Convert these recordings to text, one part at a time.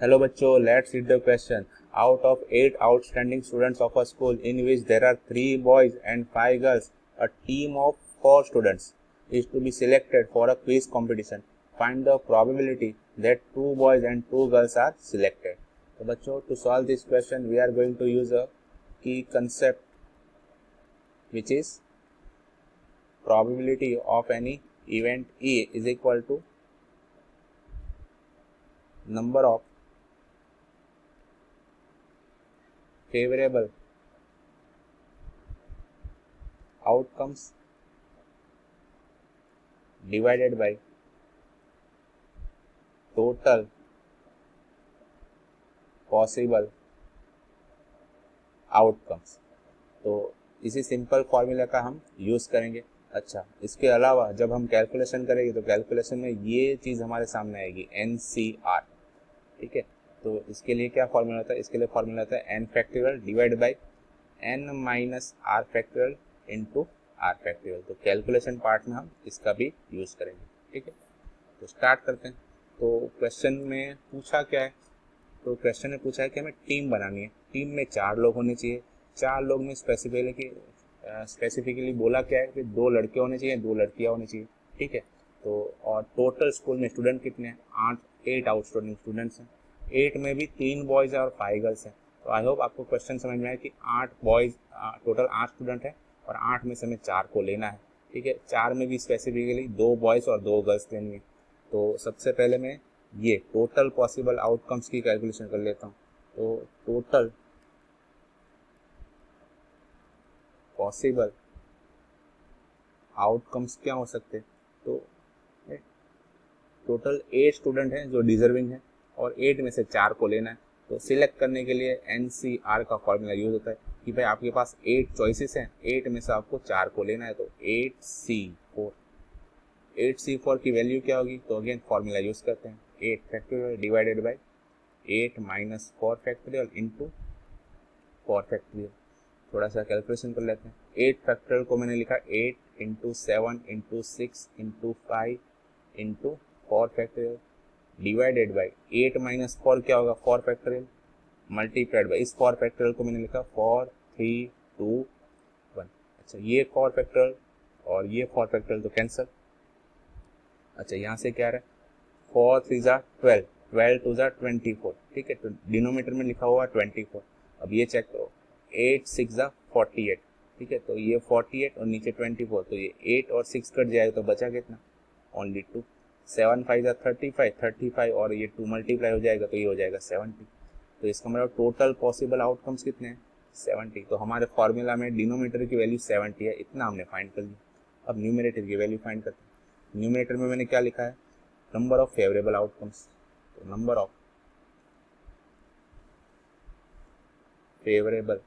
Hello बच्चों, let's read the question. Out of 8 outstanding students of a school in which there are 3 boys and 5 girls, a team of 4 students is to be selected for a quiz competition. Find the probability that 2 boys and 2 girls are selected. तो बच्चों, to solve this question we are going to use a key concept which is probability of any event E is equal to number of favorable outcomes divided by total possible outcomes. तो इसी simple formula का हम use करेंगे. अच्छा, इसके अलावा जब हम कैलकुलेशन करेंगे तो कैलकुलेशन में ये चीज़ हमारे सामने आएगी NCR. ठीक है, तो इसके लिए क्या फॉर्मूला होता है? इसके लिए फॉर्मूला होता है n factorial divide by n minus r factorial into r factorial. तो कैलकुलेशन पार्ट में हम इसका भी यूज़ करेंगे. ठीक है, तो स्टार्ट करते हैं. तो क्वेश्चन में पूछा क्या है? तो क्वेश्चन में पूछा है कि हमें टीम बनानी है. टीम में 4 लोग होने चाहिए. 4 लोग में स्पेसिफिकली बोला क्या है कि 2 लड़के होने चाहिए, 2 लड़कियां होनी चाहिए. ठीक है, तो और टोटल स्कूल में स्टूडेंट कितने हैं? 8 आउटस्टैंडिंग स्टूडेंट्स हैं. 8 में भी 3 बॉयज़ और 5 गर्ल्स हैं. तो आई होप आपको क्वेश्चन समझ में आए कि 8 बॉयज़ टोटल 8 स्टूडेंट है और 8 में से हमें 4 को लेना है. ठीक है, 4 में भी स्पेसिफिकली 2 बॉयज़ और 2 गर्ल्स लेनी है. तो सबसे पहले मैं ये टोटल पॉसिबल आउटकम्स की कैलकुलेशन कर लेता हूँ. तो टोटल पॉसिबल आउटकम्स क्या हो सकते हैं? तो टोटल 8 स्टूडेंट हैं जो डिजर्विंग हैं और 8 में से 4 को लेना है. तो सिलेक्ट करने के लिए NCR का फॉर्मूला यूज होता है कि भाई आपके पास 8 चॉइसेस हैं, 8 में से आपको 4 को लेना है. तो 8C4 की वैल्यू क्या होगी? तो अगेन फॉर्मूला यूज करते हैं 8 factorial divided by 8 minus 4 factorial into 4 factorial. थोड़ा सा कैलकुलेशन कर लेते हैं. 8 फैक्टोरियल को मैंने लिखा 8 into 7 into 6 into 5 into 4 factorial divided by 8 minus 4 क्या होगा? 4 फैक्टोरियल मल्टीप्लाइड बाई इस 4 फैक्टोरियल को मैंने लिखा 4 3 2 1. अच्छा, ये 4 फैक्टोरियल और ये 4 फैक्टोरियल तो कैंसिल. अच्छा, यहाँ से क्या आ रहा है? 4 3 ज़ा 12, 12 2 ज़ा 24. ठीक है, तो डिनोमीटर में लिखा हुआ 24. अब ये चेक करो, 8 6 ज़ा 48. ठीक है, तो ये 48 और नीचे 24, तो ये 8 और 6 कट जाएगा तो बचा कितना? ओनली 2. 7 5 ज़ा 35, 35 और ये 2 मल्टीप्लाई हो जाएगा तो ये हो जाएगा 70. तो इसका मतलब टोटल पॉसिबल आउटकम्स कितने हैं? 70. तो हमारे फॉर्मूला में डिनोमीटर की वैल्यू 70 है, इतना हमने फाइंड कर लिया. अब न्यूमरेटर की वैल्यू फाइंड करते हैं. न्यूमरेटर में मैंने क्या लिखा है? Number of favourable outcomes. तो नंबर ऑफ फेवरेबल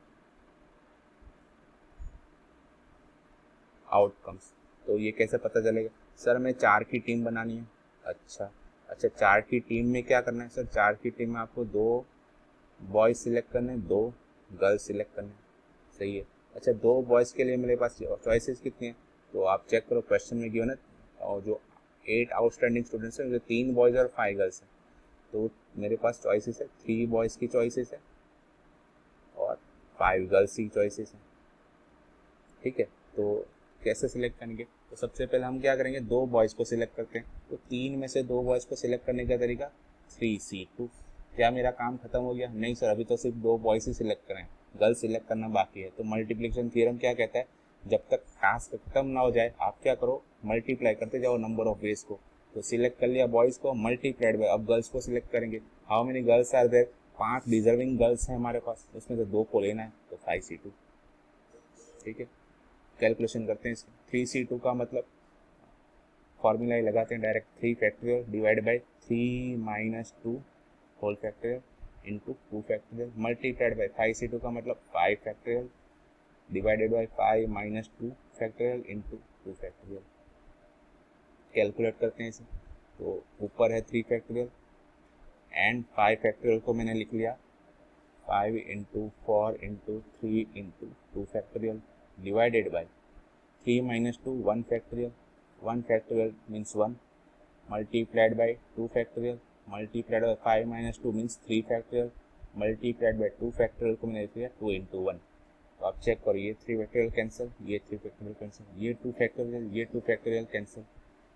आउटकम्स. तो ये कैसे पता चलेगा? सर हमें 4 की टीम बनानी है. अच्छा, 4 की टीम में क्या करना है? सर 4 की टीम में आपको 2 बॉयज़ सिलेक्ट करने हैं, 2 गर्ल्स सिलेक्ट करने हैं. सही है. अच्छा, 2 बॉयज़ के लिए मेरे पास चॉइसेस कितनी हैं? तो आप चेक करो, क्वेश्चन में गिवन है और जो 8 आउटस्टैंडिंग स्टूडेंट्स हैं, जो 3 बॉयज़ और 5 गर्ल्स हैं. तो मेरे पास चॉइसेस है, 3 बॉयज़ की चॉइसेस है और 5 गर्ल्स की चॉइसेस हैं. ठीक है, तो कैसे सिलेक्ट करेंगे? तो सबसे पहले हम क्या करेंगे? 2 बॉयज़ को सिलेक्ट करते हैं. तो 3 में से 2 बॉयज़ को सिलेक्ट करने का तरीका 3C2. क्या मेरा काम खत्म हो गया? नहीं सर, अभी तो सिर्फ 2 बॉयज़ ही सिलेक्ट करें, गर्ल्स सिलेक्ट करना बाकी है. तो मल्टीप्लिकेशन थ्योरम क्या कहता है? जब तक टास्क खत्म ना हो जाए आप क्या करो? मल्टीप्लाई करते जाओ नंबर ऑफ वेज को. तो सिलेक्ट कर लिया बॉयज़ को, मल्टीप्लाइड बाय अब गर्ल्स को सिलेक्ट करेंगे. How many girls are there? 5 deserving girls हैं हमारे पास, उसमें से 2 को लेना है. तो 5C2. ठीक है, कैलकुलेशन करते हैं इसकी. 3C2 का मतलब फॉर्मूला ही लगाते हैं direct. 3 factorial divide by 3 minus 2 whole factorial into 2 factorial multiplied by 5C2 का मतलब 5 factorial divided by 5 minus 2 factorial into 2 factorial. Calculate करते हैं इसे. तो ऊपर है 3 फैक्टोरियल एंड 5 फैक्टोरियल को मैंने लिख लिया 5 into 4 into 3 into 2 factorial divided by 3 minus 2 1 factorial. 1 factorial means 1 multiplied by 2 factorial multiplied by 5 minus 2 means 3 factorial, multiplied by 2 factorial को मैंने दिया 2 इंटू 1। तो आप चेक करो, ये 3 फैक्टोरियल कैंसिल, ये 3 फैक्टोरियल कैंसिल, ये 2 फैक्टोरियल, ये 2 फैक्टोरियल कैंसिल।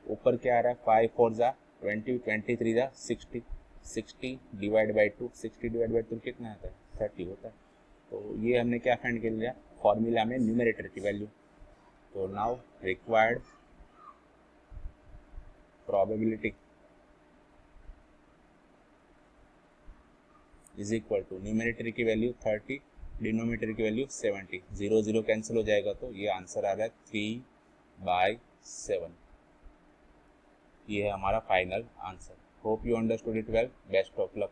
ऊपर क्या आ रहा है, 5 4 जा 20, 23 जा 60, 60 डिवाइड बाई 2, 60 डिवाइड बाई 2 कितना आता है, 30 होता है। तो ये हमने क्या फाइंड कर लिया, फॉर्मूला में न्यूमरेटर की वैल्यू। तो now required probability is equal to numerator की वैल्यू 30, डिनोमिनेटर की वैल्यू 70, 0 0 कैंसिल हो जाएगा, तो ये आंसर आ रहा है 3/7। ये है हमारा final answer. Hope you understood it well, best of luck.